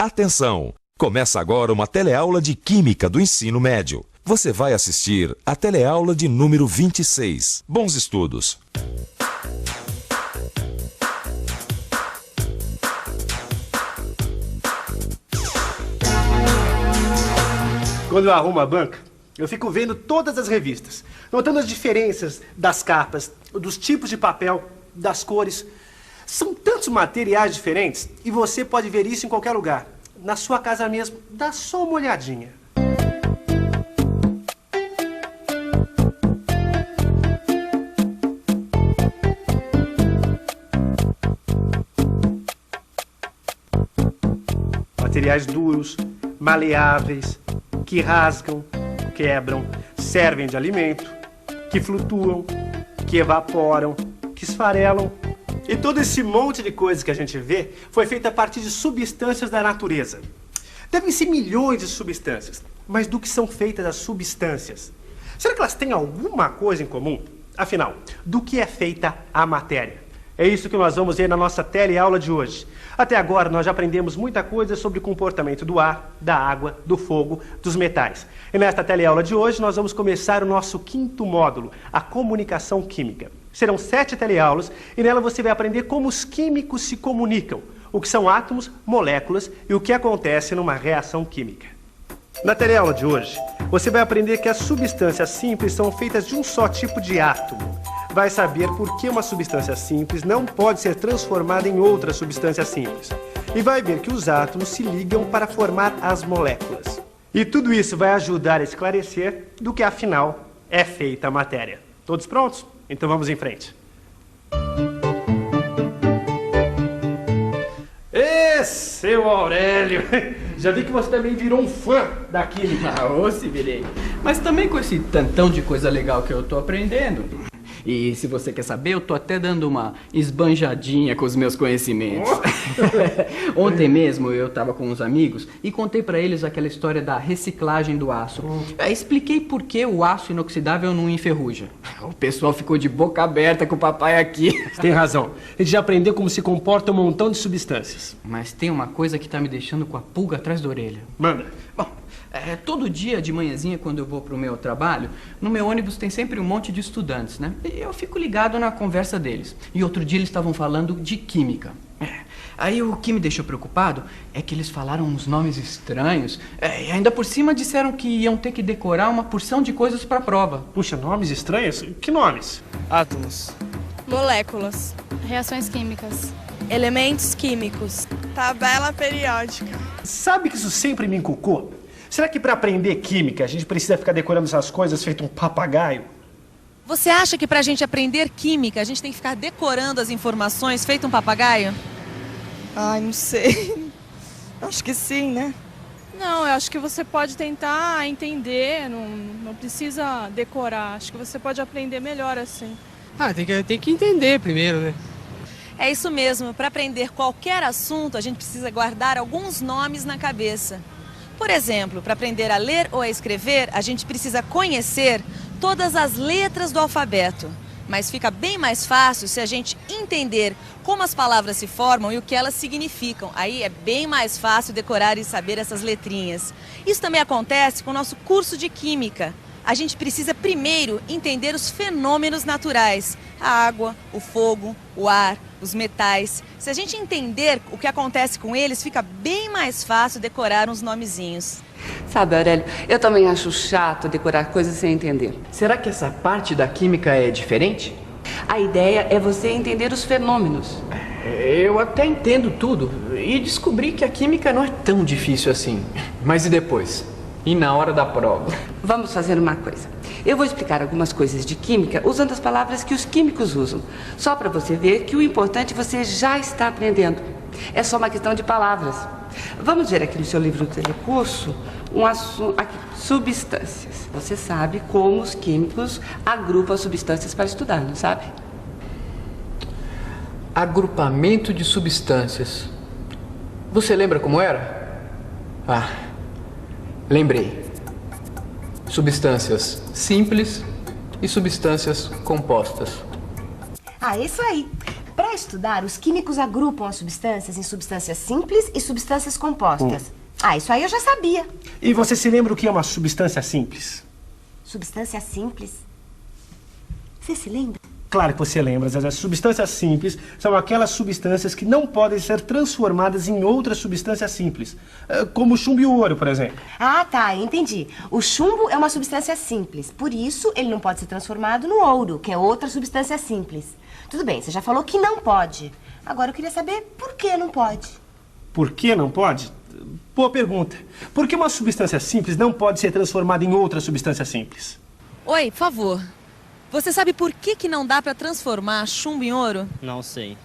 Atenção! Começa agora uma teleaula de Química do Ensino Médio. Você vai assistir a teleaula de número 26. Bons estudos! Quando eu arrumo a banca, eu fico vendo todas as revistas, notando as diferenças das capas, dos tipos de papel, das cores. São tantos materiais diferentes e você pode ver isso em qualquer lugar. Na sua casa mesmo, dá só uma olhadinha. Materiais duros, maleáveis, que rasgam, quebram, servem de alimento, que flutuam, que evaporam, que esfarelam. E todo esse monte de coisas que a gente vê foi feito a partir de substâncias da natureza. Devem ser milhões de substâncias, mas do que são feitas as substâncias? Será que elas têm alguma coisa em comum? Afinal, do que é feita a matéria? É isso que nós vamos ver na nossa teleaula de hoje. Até agora nós já aprendemos muita coisa sobre o comportamento do ar, da água, do fogo, dos metais. E nesta teleaula de hoje nós vamos começar o nosso 5º módulo, a comunicação química. Serão 7 teleaulas e nela você vai aprender como os químicos se comunicam, o que são átomos, moléculas e o que acontece numa reação química. Na teleaula de hoje, você vai aprender que as substâncias simples são feitas de um só tipo de átomo. Vai saber por que uma substância simples não pode ser transformada em outra substância simples. E vai ver que os átomos se ligam para formar as moléculas. E tudo isso vai ajudar a esclarecer do que afinal é feita a matéria. Todos prontos? Então vamos em frente. Seu Aurélio, já vi que você também virou um fã da química. Ô, se virei. Mas também com esse tantão de coisa legal que eu tô aprendendo. E se você quer saber, eu tô até dando uma esbanjadinha com os meus conhecimentos. Ontem mesmo eu tava com uns amigos e contei pra eles aquela história da reciclagem do aço. Expliquei por que o aço inoxidável não enferruja. O pessoal ficou de boca aberta com o papai aqui. Tem razão. A gente já aprendeu como se comporta um montão de substâncias. Mas tem uma coisa que tá me deixando com a pulga atrás da orelha. Manda. Bom, todo dia de manhãzinha, quando eu vou pro meu trabalho, no meu ônibus tem sempre um monte de estudantes, né? E eu fico ligado na conversa deles. E outro dia eles estavam falando de química. Aí o que me deixou preocupado é que eles falaram uns nomes estranhos. E ainda por cima disseram que iam ter que decorar uma porção de coisas pra prova. Puxa, nomes estranhos? Que nomes? Átomos. Moléculas. Reações químicas. Elementos químicos. Tabela periódica. Sabe que isso sempre me encucou? Será que para aprender química a gente precisa ficar decorando essas coisas feito um papagaio? Você acha que pra gente aprender química a gente tem que ficar decorando as informações feito um papagaio? Ai, não sei. Acho que sim, né? Não, eu acho que você pode tentar entender, não precisa decorar. Acho que você pode aprender melhor assim. Tem que entender primeiro, né? É isso mesmo, para aprender qualquer assunto a gente precisa guardar alguns nomes na cabeça. Por exemplo, para aprender a ler ou a escrever, a gente precisa conhecer todas as letras do alfabeto. Mas fica bem mais fácil se a gente entender como as palavras se formam e o que elas significam. Aí é bem mais fácil decorar e saber essas letrinhas. Isso também acontece com o nosso curso de Química. A gente precisa primeiro entender os fenômenos naturais. A água, o fogo, o ar, os metais. Se a gente entender o que acontece com eles, fica bem mais fácil decorar uns nomezinhos. Sabe, Aurélio, eu também acho chato decorar coisas sem entender. Será que essa parte da química é diferente? A ideia é você entender os fenômenos. Eu até entendo tudo e descobri que a química não é tão difícil assim. Mas e depois? E na hora da prova? Vamos fazer uma coisa. Eu vou explicar algumas coisas de química usando as palavras que os químicos usam. Só para você ver que o importante você já está aprendendo. É só uma questão de palavras. Vamos ver aqui no seu livro do telecurso um assunto aqui, substâncias. Você sabe como os químicos agrupam as substâncias para estudar, não sabe? Agrupamento de substâncias. Você lembra como era? Lembrei. Substâncias simples e substâncias compostas. Isso aí. Para estudar, os químicos agrupam as substâncias em substâncias simples e substâncias compostas. Ah, isso aí eu já sabia. E você se lembra o que é uma substância simples? Substância simples? Você se lembra? Claro que você lembra, Zezé. Substâncias simples são aquelas substâncias que não podem ser transformadas em outras substâncias simples. Como o chumbo e o ouro, por exemplo. Ah, tá, entendi. O chumbo é uma substância simples. Por isso, ele não pode ser transformado no ouro, que é outra substância simples. Tudo bem, você já falou que não pode. Agora eu queria saber por que não pode. Por que não pode? Boa pergunta. Por que uma substância simples não pode ser transformada em outra substância simples? Oi, por favor. Você sabe por que não dá para transformar chumbo em ouro? Não sei.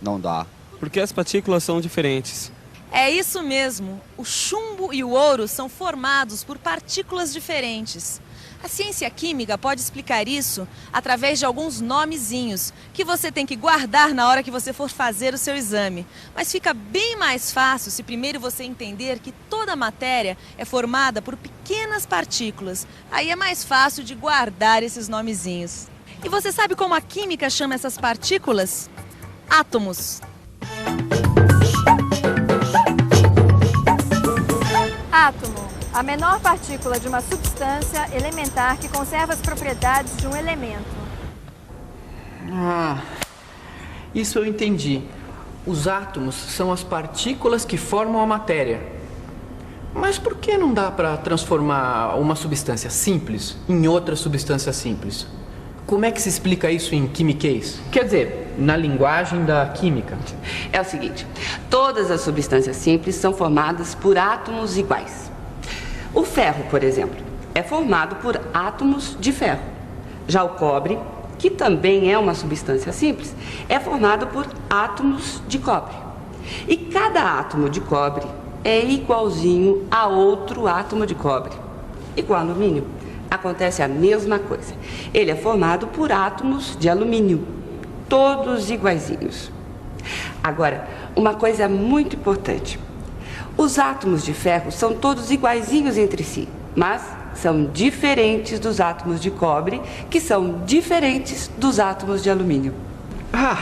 Não dá. Porque as partículas são diferentes. É isso mesmo. O chumbo e o ouro são formados por partículas diferentes. A ciência química pode explicar isso através de alguns nomezinhos que você tem que guardar na hora que você for fazer o seu exame. Mas fica bem mais fácil se primeiro você entender que toda matéria é formada por pequenas partículas. Aí é mais fácil de guardar esses nomezinhos. E você sabe como a química chama essas partículas? Átomos. Átomo. A menor partícula de uma substância elementar que conserva as propriedades de um elemento. Ah, isso eu entendi. Os átomos são as partículas que formam a matéria. Mas por que não dá para transformar uma substância simples em outra substância simples? Como é que se explica isso em quimiquês? Quer dizer, na linguagem da química. É o seguinte, todas as substâncias simples são formadas por átomos iguais. O ferro, por exemplo, é formado por átomos de ferro. Já o cobre, que também é uma substância simples, é formado por átomos de cobre. E cada átomo de cobre é igualzinho a outro átomo de cobre. E com o alumínio, acontece a mesma coisa. Ele é formado por átomos de alumínio, todos iguaizinhos. Agora, uma coisa muito importante. Os átomos de ferro são todos iguaizinhos entre si, mas são diferentes dos átomos de cobre, que são diferentes dos átomos de alumínio. Ah,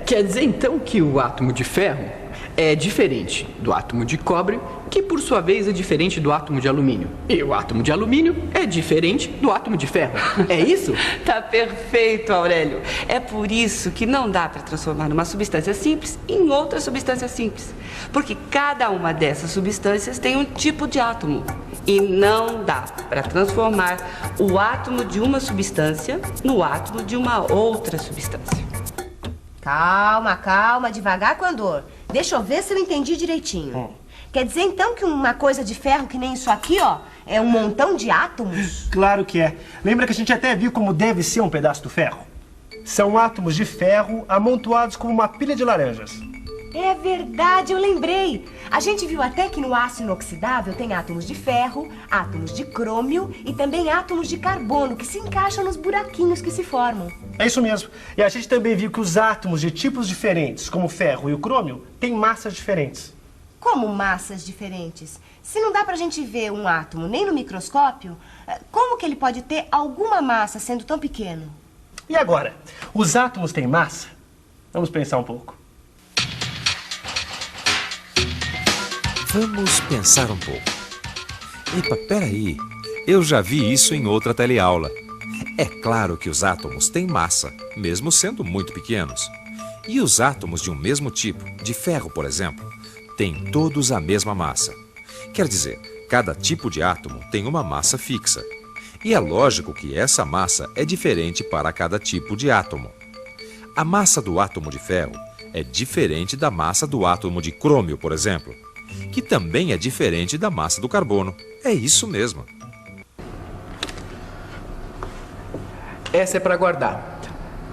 quer dizer então que o átomo de ferro é diferente do átomo de cobre, que por sua vez é diferente do átomo de alumínio. E o átomo de alumínio é diferente do átomo de ferro. É isso? Tá perfeito, Aurélio. É por isso que não dá para transformar uma substância simples em outra substância simples. Porque cada uma dessas substâncias tem um tipo de átomo. E não dá para transformar o átomo de uma substância no átomo de uma outra substância. Calma, calma, devagar com a dor. Deixa eu ver se eu entendi direitinho. Quer dizer então que uma coisa de ferro que nem isso aqui, ó, é um montão de átomos? Claro que é. Lembra que a gente até viu como deve ser um pedaço do ferro? São átomos de ferro amontoados como uma pilha de laranjas. É verdade, eu lembrei. A gente viu até que no aço inoxidável tem átomos de ferro, átomos de crômio e também átomos de carbono que se encaixam nos buraquinhos que se formam. É isso mesmo. E a gente também viu que os átomos de tipos diferentes, como o ferro e o crômio, têm massas diferentes. Como massas diferentes? Se não dá pra gente ver um átomo nem no microscópio, como que ele pode ter alguma massa sendo tão pequeno? E agora? Os átomos têm massa? Vamos pensar um pouco. Vamos pensar um pouco. Epa, peraí. Eu já vi isso em outra teleaula. É claro que os átomos têm massa, mesmo sendo muito pequenos. E os átomos de um mesmo tipo, de ferro, por exemplo, têm todos a mesma massa. Quer dizer, cada tipo de átomo tem uma massa fixa. E é lógico que essa massa é diferente para cada tipo de átomo. A massa do átomo de ferro é diferente da massa do átomo de crômio, por exemplo, que também é diferente da massa do carbono. É isso mesmo. Essa é para guardar.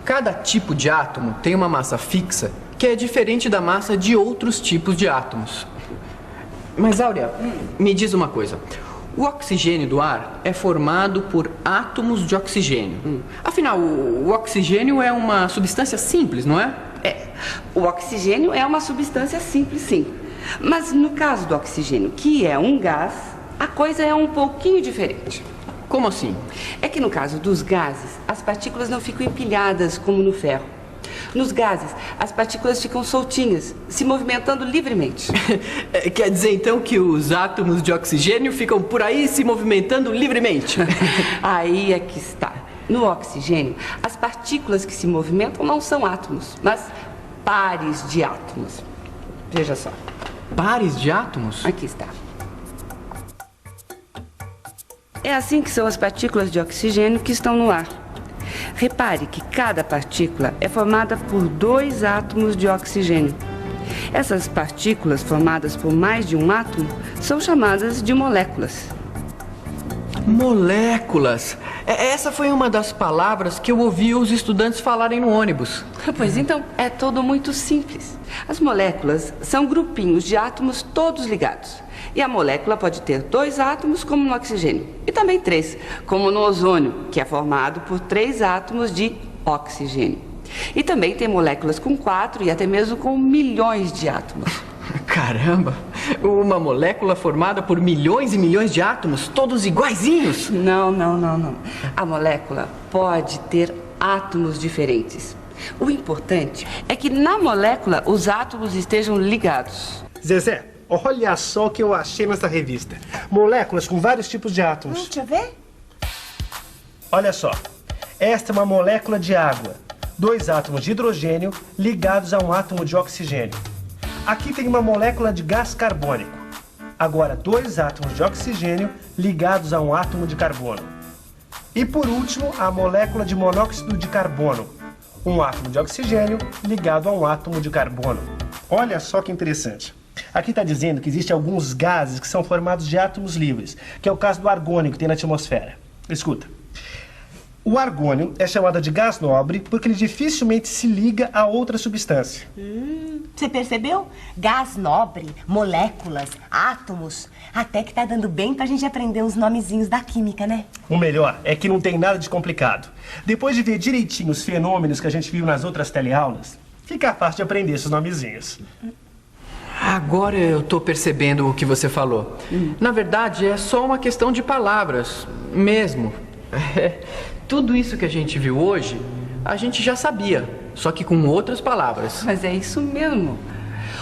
Cada tipo de átomo tem uma massa fixa que é diferente da massa de outros tipos de átomos. Mas, Áurea, me diz uma coisa. O oxigênio do ar é formado por átomos de oxigênio. Afinal, o oxigênio é uma substância simples, não é? É. O oxigênio é uma substância simples, sim. Mas no caso do oxigênio, que é um gás, a coisa é um pouquinho diferente. Como assim? É que no caso dos gases, as partículas não ficam empilhadas como no ferro. Nos gases, as partículas ficam soltinhas, se movimentando livremente. Quer dizer, então, que os átomos de oxigênio ficam por aí se movimentando livremente? Aí é que está. No oxigênio, as partículas que se movimentam não são átomos, mas pares de átomos. Veja só. Pares de átomos? Aqui está. É assim que são as partículas de oxigênio que estão no ar. Repare que cada partícula é formada por 2 átomos de oxigênio. Essas partículas formadas por mais de um átomo são chamadas de moléculas. Moléculas! Essa foi uma das palavras que eu ouvi os estudantes falarem no ônibus. Pois então, é tudo muito simples. As moléculas são grupinhos de átomos todos ligados. E a molécula pode ter 2 átomos, como no oxigênio, e também 3, como no ozônio, que é formado por 3 átomos de oxigênio. E também tem moléculas com 4 e até mesmo com milhões de átomos. Caramba! Uma molécula formada por milhões e milhões de átomos, todos iguaizinhos? Não. A molécula pode ter átomos diferentes. O importante é que na molécula os átomos estejam ligados. Zezé, olha só o que eu achei nessa revista. Moléculas com vários tipos de átomos. Deixa eu ver. Olha só. Esta é uma molécula de água. 2 átomos de hidrogênio ligados a um átomo de oxigênio. Aqui tem uma molécula de gás carbônico. Agora, 2 átomos de oxigênio ligados a um átomo de carbono. E por último, a molécula de monóxido de carbono. Um átomo de oxigênio ligado a um átomo de carbono. Olha só que interessante. Aqui está dizendo que existem alguns gases que são formados de átomos livres, que é o caso do argônio que tem na atmosfera. Escuta. O argônio é chamado de gás nobre porque ele dificilmente se liga a outra substância. Você percebeu? Gás nobre, moléculas, átomos. Até que tá dando bem pra gente aprender uns nomezinhos da química, né? O melhor é que não tem nada de complicado. Depois de ver direitinho os fenômenos que a gente viu nas outras teleaulas, fica fácil de aprender esses nomezinhos. Agora eu tô percebendo o que você falou. Na verdade, é só uma questão de palavras, mesmo. Tudo isso que a gente viu hoje, a gente já sabia, só que com outras palavras. Mas é isso mesmo.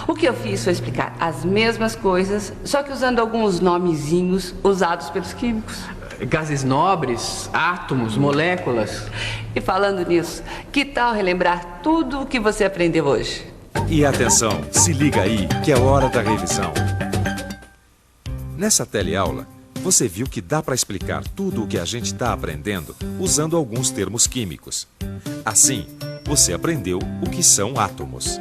O que eu fiz foi explicar as mesmas coisas, só que usando alguns nomezinhos usados pelos químicos. Gases nobres, átomos, moléculas. E falando nisso, que tal relembrar tudo o que você aprendeu hoje? E atenção, se liga aí que é hora da revisão. Nessa teleaula, você viu que dá para explicar tudo o que a gente está aprendendo usando alguns termos químicos. Assim, você aprendeu o que são átomos.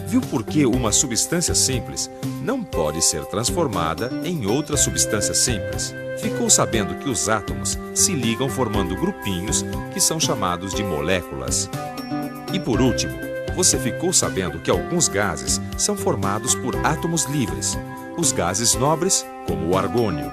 Viu por que uma substância simples não pode ser transformada em outra substância simples? Ficou sabendo que os átomos se ligam formando grupinhos que são chamados de moléculas. E por último, você ficou sabendo que alguns gases são formados por átomos livres, os gases nobres, como o argônio.